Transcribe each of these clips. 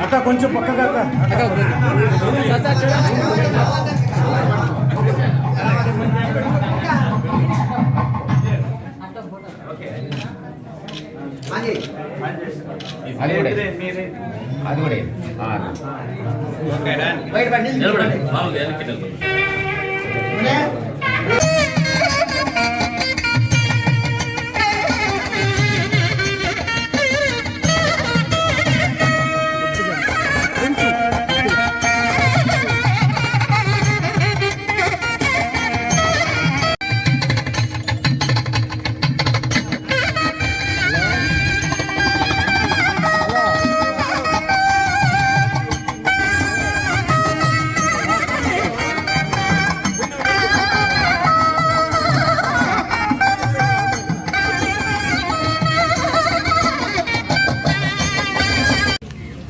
అక్క కొంచెం పక్కగా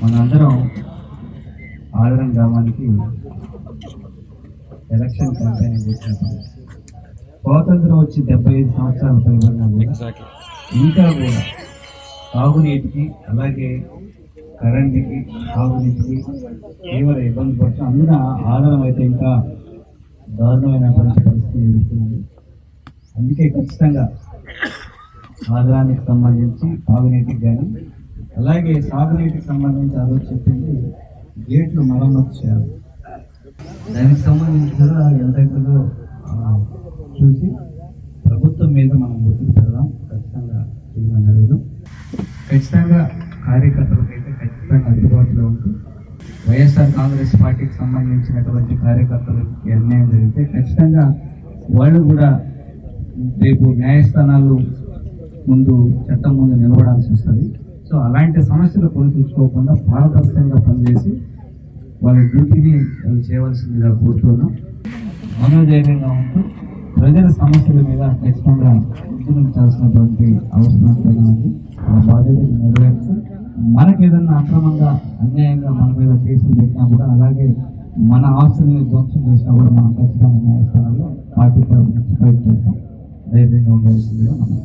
మనందరం ఆదరణ గ్రామానికి ఎలక్షన్ క్యాంపెయిన్ చేసినప్పుడు స్వాతంత్రం వచ్చి 75 సంవత్సరాలు పైబడినా కూడా ఇంకా కూడా తాగునీటికి అలాగే కరెంటుకి తాగునీటికి తీవ్ర ఇబ్బంది పడుతుంది. అందున ఆదరణ అయితే ఇంకా దారుణమైనటువంటి పరిస్థితి ఎదుర్కొంది. అందుకే ఖచ్చితంగా ఆదరానికి సంబంధించి తాగునీటికి కానీ అలాగే సాగునీటికి సంబంధించి ఆలోచన చెప్పింది గేట్లు మరమ్మతు చేయాలి. దానికి సంబంధించి కూడా ఎంతైతుందో చూసి ప్రభుత్వం మీద మనం ఒత్తిడి పెడదాం. ఖచ్చితంగా చేయమన్నారు. ఖచ్చితంగా కార్యకర్తలకైతే ఖచ్చితంగా అందుబాటులో ఉంటూ వైఎస్ఆర్ కాంగ్రెస్ పార్టీకి సంబంధించినటువంటి కార్యకర్తలకి అన్యాయం జరిగితే ఖచ్చితంగా వాళ్ళు కూడా రేపు న్యాయస్థానాలు ముందు చట్టం ముందు నిలబడాల్సి వస్తుంది. సో అలాంటి సమస్యలు కొనిపించుకోకుండా పారదర్శకంగా పనిచేసి వాళ్ళ డ్యూటీని చేయవలసిందిగా కోరుతున్నాం. మనోధైర్యంగా ఉంటూ ప్రజల సమస్యల మీద ఖచ్చితంగా ఉద్యమించాల్సినటువంటి అవసరం ఉంది. ఆ బాధ్యతను నెరవేరుస్తూ మనకు ఏదన్నా అక్రమంగా అన్యాయంగా మన మీద కేసులు పెట్టినా కూడా అలాగే మన ఆస్తుల్ని ధ్వంసం చేసినా కూడా మనం ఖచ్చితంగా న్యాయస్థానంలో పార్టీ తరఫు నుంచి ఫైట్ చేస్తాం. ధైర్యంగా ఉండవలసిందిగా మనం